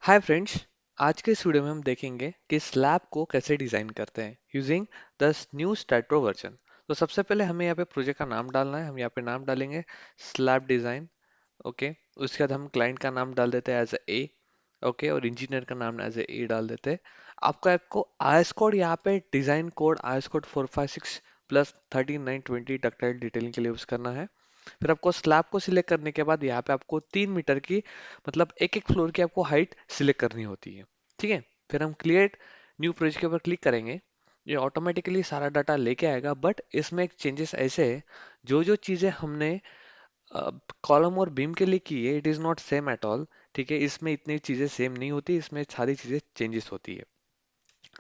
Hi friends. आज के इस वीडियो में हम देखेंगे कि स्लैब को कैसे डिजाइन करते हैं यूजिंग द न्यू स्टैट्रो वर्जन। तो सबसे पहले हमें यहाँ पे प्रोजेक्ट का नाम डालना है। हम यहाँ पे नाम डालेंगे स्लैब डिजाइन। ओके। उसके बाद हम क्लाइंट का नाम डाल देते हैं एज ए। ओके। और इंजीनियर का नाम एज ए डाल देते हैं। आपको आईएस कोड यहाँ पे design code IS code 456 plus 13920 ductile detailing के लिए यूज करना है। फिर आपको स्लैब को सिलेक्ट करने के बाद यहाँ पे आपको 3 मीटर की मतलब एक एक फ्लोर की आपको हाइट सिलेक्ट करनी होती है। ठीक है। फिर हम क्रिएट न्यू प्रोजेक्ट के ऊपर क्लिक करेंगे। ये ऑटोमेटिकली सारा डाटा लेके आएगा, बट इसमें एक चेंजेस ऐसे है, जो जो चीजें हमने कॉलम और बीम के लिए की है it is not same at all. ठीक है। इसमें इतनी चीजें सेम नहीं होती, इसमें सारी चीजें चेंजेस होती है।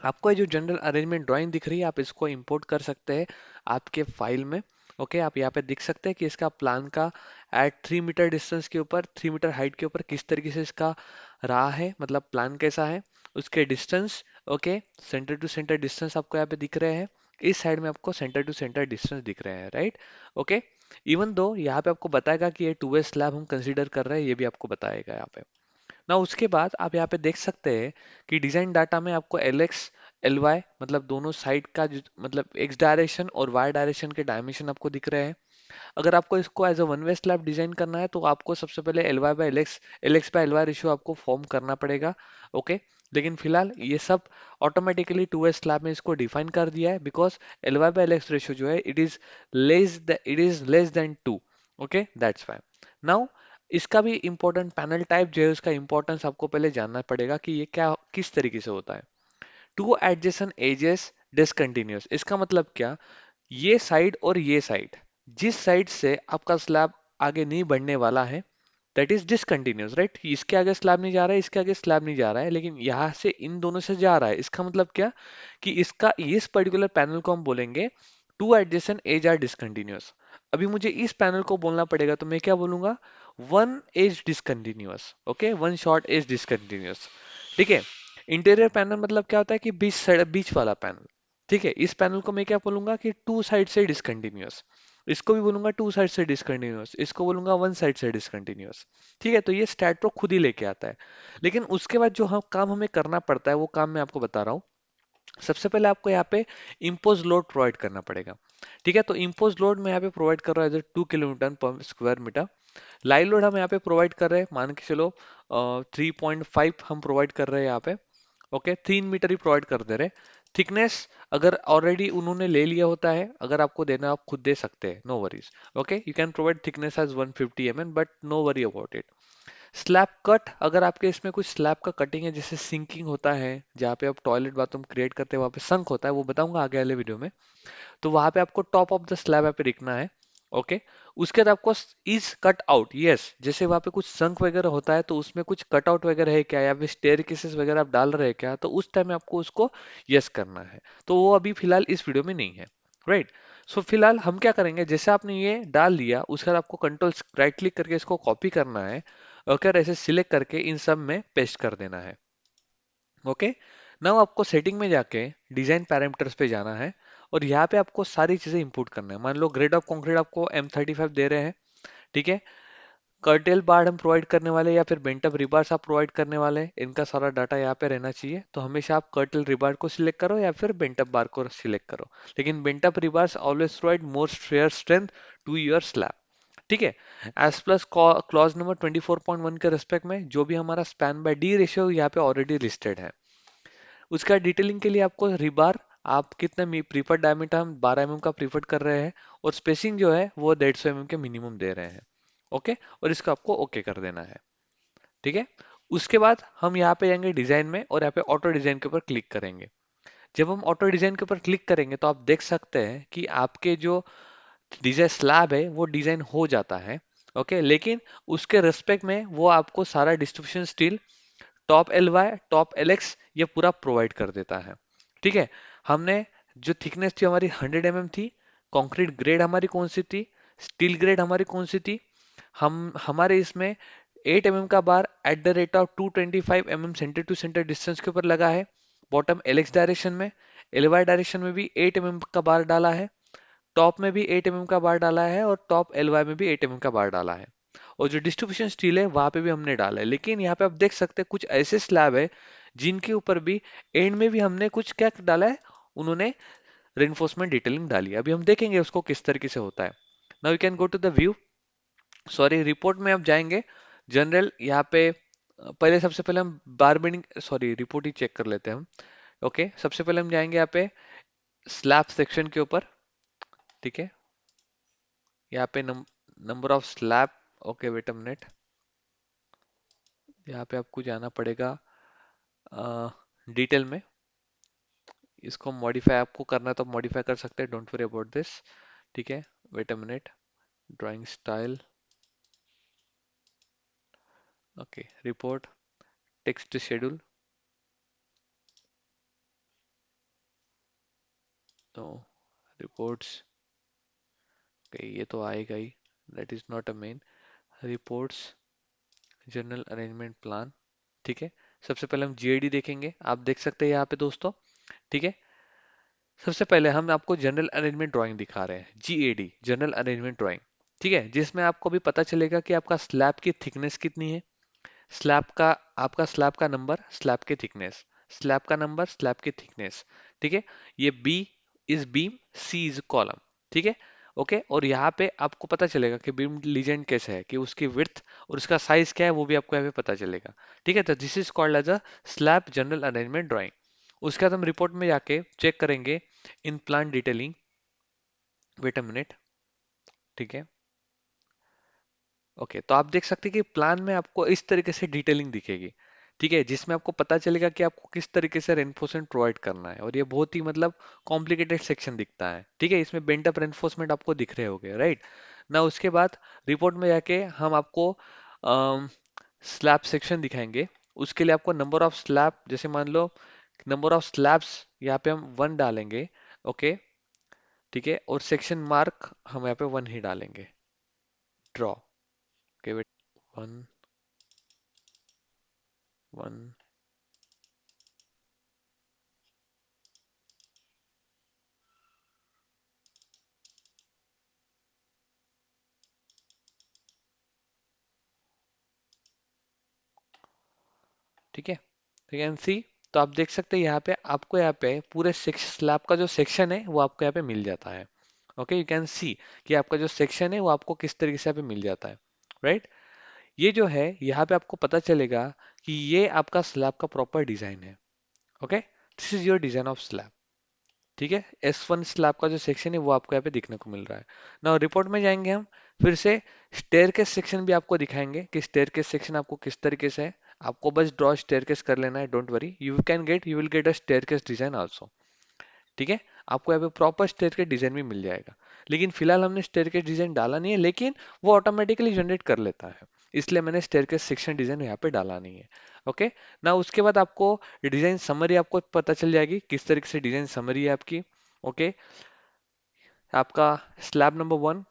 आपको ये जो जनरल अरेंजमेंट ड्राइंग दिख रही है आप इसको इंपोर्ट कर सकते हैं आपके फाइल में। ओके। आप यहाँ पे देख सकते हैं कि इसका प्लान का एट 3 मीटर डिस्टेंस के ऊपर 3 मीटर हाइट के ऊपर किस तरीके से इसका रहा है, मतलब प्लान कैसा है, उसके distance. Okay. Centre to centre distance आपको यहाँ पे दिख रहे हैं। इस साइड में आपको सेंटर टू सेंटर डिस्टेंस दिख रहे हैं, राइट। ओके। इवन दो यहाँ पे आपको बताएगा कि ये 2 वे स्लैब हम कंसीडर कर रहे हैं, ये भी आपको बताएगा यहाँ पे ना। उसके बाद आप यहाँ पे देख सकते हैं कि डिजाइन डाटा में आपको एल एक्स एल वाई मतलब दोनों साइड का मतलब एक्स डायरेक्शन और वाई डायरेक्शन के डायमेंशन आपको दिख रहे हैं। अगर आपको इसको as a one way slab design करना है तो आपको सबसे पहले L X by L Y ratio आपको फॉर्म करना पड़ेगा। ओके। लेकिन फिलहाल ये सब ऑटोमेटिकली 2 वे स्लैब में इसको डिफाइन कर दिया है, because L Y by L X ratio जो है it is less than 2। Okay, that's why. Now इसका भी इंपॉर्टेंट पैनल टाइप जो है उसका इंपॉर्टेंस आपको पहले जानना पड़ेगा कि ये क्या किस तरीके से होता है। टू एडजेसेंट एजेस डिसकंटिन्यूअस, इसका मतलब क्या, ये साइड और ये साइड, जिस साइड से आपका स्लैब आगे नहीं बढ़ने वाला है दैट इज डिसकंटिन्यूअस, राइट। इसके आगे स्लैब नहीं जा रहा है, इसके आगे स्लैब नहीं जा रहा है, लेकिन यहाँ से इन दोनों से जा रहा है। इसका मतलब क्या कि इसका इस पर्टिकुलर पैनल को हम बोलेंगे two adjacent edge are discontinuous. अभी मुझे इस पैनल को बोलना पड़ेगा तो मैं क्या बोलूंगा, one edge discontinuous. Okay, one short edge discontinuous. ठीक है। इंटीरियर पैनल मतलब क्या होता है कि बीच वाला पैनल। ठीक है। इस पैनल को मैं क्या बोलूंगा कि टू साइड से डिसकंटिन्यूअस। इसको भी बोलूंगा टू साइड से डिसकंटिन्यूअस, इसको बोलूंगा वन साइड से डिसकंटिन्यूअस। ठीक है। तो ये स्टैट्रो खुद ही लेके आता है। लेकिन उसके बाद जो हम काम हमें करना पड़ता है वो काम मैं आपको बता रहा हूँ। सबसे पहले आपको यहाँ पे इम्पोज लोड प्रोवाइड करना पड़ेगा। ठीक है। तो इम्पोज लोड में यहाँ पे प्रोवाइड कर रहा है 2 किलोमीटर पर स्क्वायर मीटर। लाइव लोड हम यहाँ पे प्रोवाइड कर रहे हैं, मान के चलो 3.5 हम प्रोवाइड कर रहे हैं यहाँ पे। ओके, 3 मीटर ही प्रोवाइड कर दे रहे। थिकनेस अगर ऑलरेडी उन्होंने ले लिया होता है, अगर आपको देना आप खुद दे सकते हैं, no worries. Okay, you can provide thickness as 150 mm but no worry about it. Slab cut, अगर आपके इसमें कुछ स्लैब का कटिंग है जैसे सिंकिंग होता है, जहाँ पे आप टॉयलेट बाथरूम क्रिएट करते हैं वहाँ पे संक होता है, वो बताऊंगा आगे वाले वीडियो में। तो वहां पे आपको टॉप ऑफ द स्लैब यहाँ पे लिखना है। ओके। उसके बाद आपको इज कट आउट, यस, जैसे वहां पे कुछ संक वगैरह होता है तो उसमें कुछ कट आउट वगैरह है क्या, या फिर स्टेयर केसेस वगैरह आप डाल रहे हैं क्या, तो उस टाइम में आपको उसको यस करना है। तो वो अभी फिलहाल इस वीडियो में नहीं है, राइट। सो फिलहाल हम क्या करेंगे, जैसे आपने ये डाल दिया उसके बाद आपको कंट्रोल राइट क्लिक करके इसको कॉपी करना है। ओके, और ऐसे सिलेक्ट करके इन सब में पेस्ट कर देना है। ओके। नाउ आपको सेटिंग में जाके डिजाइन पैरामीटर्स पे जाना है और यहाँ पे आपको सारी चीजें इंपोर्ट करना है। मान लो ग्रेड ऑफ कंक्रीट आपको M35 दे रहे हैं। ठीक है। कर्टेल बार हम प्रोवाइड करने वाले या फिर बेंट अप रिबार्स आप प्रोवाइड करने वाले हैं, इनका सारा डाटा यहाँ पे रहना चाहिए। तो हमेशा आप कर्टेल रिबार को सिलेक्ट करो या फिर बेंट अप बार को सिलेक्ट करो, लेकिन bent up rebars always provide more shear strength to your slab. ठीक है। एज प्लस क्लॉज नंबर 24.1 के रेस्पेक्ट में जो भी हमारा स्पैन बाय डी रेशियो यहाँ पे ऑलरेडी लिस्टेड है। उसका डिटेलिंग के लिए आपको रिबार, आप कितने प्रीफर्ड डायमीटर हम 12 mm का प्रीफर्ड कर रहे हैं, और स्पेसिंग जो है वो 150 mm के मिनिमम दे रहे हैं। ओके। और इसको आपको ओके कर देना है। ठीक है। उसके बाद हम यहाँ पे जाएंगे डिजाइन में और यहाँ पे ऑटो डिजाइन के ऊपर क्लिक करेंगे। जब हम ऑटो डिजाइन के ऊपर क्लिक करेंगे तो आप देख सकते हैं कि आपके जो डिजाइन स्लैब है वो डिजाइन हो जाता है। ओके। लेकिन उसके रेस्पेक्ट में वो आपको सारा distribution steel top L Y top L X ये पूरा प्रोवाइड कर देता है। ठीक है। हमने जो थिकनेस थी हमारी 100 mm थी, कंक्रीट ग्रेड हमारी कौन सी थी, स्टील ग्रेड हमारी कौन सी थी, हम हमारे इसमें 8 mm का bar at the rate of 225 mm centre to centre distance के ऊपर लगा है। बॉटम एल एक्स डायरेक्शन में, एल वाई डायरेक्शन में भी 8 mm का बार डाला है, टॉप में भी 8 mm का बार डाला है और टॉप एल वाई में भी 8 mm का बार डाला है। और जो डिस्ट्रीब्यूशन स्टील है वहां पे भी हमने डाला है। लेकिन यहाँ पे आप देख सकते हैं कुछ ऐसे स्लैब है जिनके ऊपर भी एंड में भी हमने कुछ क्या डाला है, उन्होंने रेनफोर्समेंट डिटेलिंग डाली है। अभी हम देखेंगे उसको किस तरीके से होता है। Now you can go to the view, sorry report में आप जाएंगे, जनरल यहाँ पे पहले सबसे पहले हम बार बेंडिंग, सॉरी रिपोर्ट ही चेक कर लेते हैं हम। ओके सबसे पहले हम जाएंगे यहाँ पे स्लैब सेक्शन के ऊपर, ठीक है। यहाँ पे number of slab, okay wait a minute, यहाँ पे आपको जाना पड़ेगा डिटेल में, इसको मॉडिफाई आपको करना है तो मॉडिफाई कर सकते हैं, डोंट वरी अबाउट दिस, ठीक है। Wait a minute, drawing style, okay report, text schedule, तो रिपोर्ट्स, ओके ये तो आएगा ही, that is not a main, reports general arrangement plan, ठीक है। सबसे पहले हम जीएडी देखेंगे, आप देख सकते हैं यहाँ पे दोस्तों, ठीक है। सबसे पहले हम आपको जनरल अरेंजमेंट ड्राइंग दिखा रहे हैं, जीएडी जनरल अरेंजमेंट ड्राइंग, ठीक है, जिसमें आपको भी पता चलेगा कि आपका स्लैब की थिकनेस कितनी है, स्लैब का, आपका स्लैब का नंबर, स्लैब की थिकनेस, स्लैब का नंबर, स्लैब की थिकनेस, ठीक है। ये B is beam, C is column, ठीक है। ओके और यहाँ पे आपको पता चलेगा कि बीम लीजेंड कैसे है, कि उसकी विड्थ और उसका साइज क्या है वो भी आपको यहाँ पे पता चलेगा, ठीक है। तो this is called as a slab general arrangement drawing. उसके बाद हम रिपोर्ट में जाके चेक करेंगे in plan detailing, wait a minute, ठीक है। ओके तो आप देख सकते हैं कि प्लान में आपको इस तरीके से डिटेलिंग दिखेगी, ठीक है, जिसमें आपको पता चलेगा कि आपको किस तरीके से रेनफोर्समेंट प्रोवाइड करना है, और ये बहुत ही मतलब कॉम्प्लिकेटेड सेक्शन दिखता है, ठीक है। इसमें बेंट अप रेनफोर्समेंट आपको दिख रहे होंगे, राइट ना। उसके बाद रिपोर्ट में जाके हम आपको स्लैब सेक्शन दिखाएंगे। उसके लिए आपको नंबर ऑफ स्लैब, जैसे मान लो नंबर ऑफ स्लैब्स यहाँ पे हम 1 डालेंगे, ओके, ठीक है, और सेक्शन मार्क हम यहाँ पे 1 ही डालेंगे, ड्रॉ, ओके वेट, 1 1, ठीक है, तो कैन सी, तो आप देख सकते हैं यहाँ पे आपको यहाँ पे पूरे सेक्शन स्लैब का जो सेक्शन है वो आपको यहाँ पे मिल जाता है, ओके। यू कैन सी कि आपका जो सेक्शन है वो आपको किस तरीके से यहाँ पे मिल जाता है, राइट। ये जो है यहाँ पे आपको पता चलेगा कि ये आपका स्लैब का प्रॉपर डिजाइन है, okay, this is your design of slab, ठीक है। S1 स्लैब का जो सेक्शन है वो आपको यहाँ पे दिखने को मिल रहा है ना। रिपोर्ट में जाएंगे हम, फिर से स्टेयरकेस सेक्शन भी आपको दिखाएंगे कि स्टेयरकेस सेक्शन आपको किस तरीके से है। आपको बस ड्रॉ स्टेयरकेस कर लेना है, don't worry, you will get a staircase design also, ठीक है। आपको यहाँ पे प्रॉपर स्टेयरकेस डिजाइन भी मिल जाएगा। लेकिन फिलहाल हमने स्टेयरकेस डिजाइन डाला नहीं है, लेकिन वो ऑटोमेटिकली जनरेट कर लेता है, इसलिए मैंने स्टेयरकेस सेक्शन डिजाइन यहाँ पे डाला नहीं है, ओके ना। उसके बाद आपको डिजाइन समरी आपको पता चल जाएगी किस तरीके से डिजाइन समरी है आपकी, ओके। आपका स्लैब नंबर 1,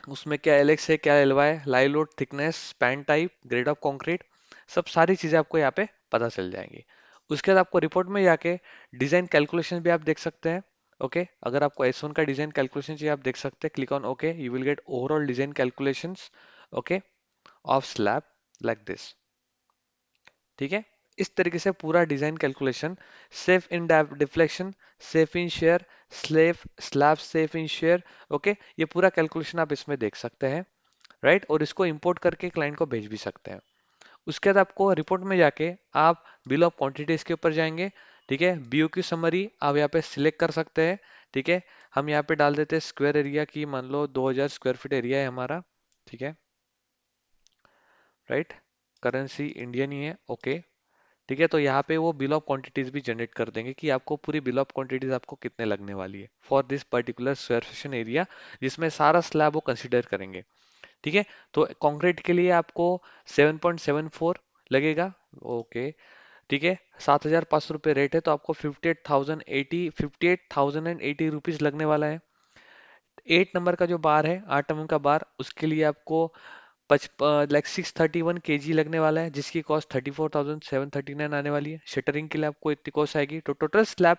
उसमें क्या एलएक्स है, क्या LY, live load, thickness, span type, grade of concrete, सब सारी चीजें आपको यहाँ पे पता चल जाएंगी। उसके बाद आपको रिपोर्ट में जाके डिजाइन कैलकुलेशन भी आप देख सकते हैं, ओके। अगर आपको S1 का डिजाइन कैलकुलेशन चाहिए आप देख सकते हैं, click on okay, you will get overall design calculations, okay, of slab like this, ठीक है। इस तरीके से पूरा design calculation, safe in deflection, safe in shear, स्लेफ slab safe in shear, okay, ये पूरा कैलकुलेशन आप इसमें देख सकते हैं, राइट। और इसको इंपोर्ट करके क्लाइंट को भेज भी सकते हैं। उसके बाद आपको रिपोर्ट में जाके आप बिल ऑफ क्वांटिटीज के ऊपर जाएंगे, ठीक है। बीओक्यू समरी आप यहाँ पे सिलेक्ट कर सकते हैं, ठीक है। हम यहाँ पे डाल देते हैं स्क्वायर एरिया की, मान लो 2000 स्क्वायर फीट एरिया है हमारा, ठीक है, राइट। करेंसी इंडियन ही है, ओके, ठीक है। तो यहाँ पे वो बिल ऑफ क्वांटिटीज भी जनरेट कर देंगे कि आपको पूरी बिल ऑफ क्वांटिटीज आपको कितने लगने वाली है for this particular square section area, जिसमें सारा स्लैब वो कंसिडर करेंगे, ठीक है। तो कंक्रीट के लिए आपको 7.74 लगेगा, ओके, ठीक है। 7,500 रुपये रेट है, तो आपको 58,080 रुपीज लगने वाला है। 8 नंबर का जो बार है, 8 नंबर का बार, उसके लिए आपको लाइक 631 kg लगने वाला है, जिसकी कॉस्ट 34,739 आने वाली है। शटरिंग के लिए आपको इतनी कॉस्ट आएगी, तो टोटल स्लैब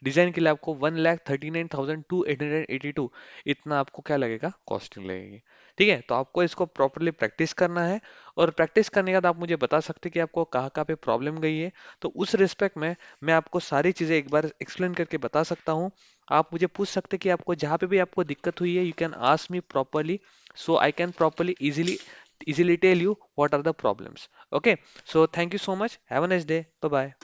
डिजाइन के लिए आपको 1,39,282 इतना आपको क्या लगेगा, कॉस्टिंग लगेगी। ठीक है, तो आपको इसको प्रॉपरली प्रैक्टिस करना है, और प्रैक्टिस करने के बाद आप मुझे बता सकते हैं कि आपको कहाँ कहाँ पे प्रॉब्लम गई है। तो उस रिस्पेक्ट में मैं आपको सारी चीज़ें एक बार एक्सप्लेन करके बता सकता हूँ। आप मुझे पूछ सकते हैं कि आपको जहाँ पे भी आपको दिक्कत हुई है, you can ask me properly, so I can properly easily tell you what are the problems. Okay, so thank you so much. Have a nice day. Bye bye.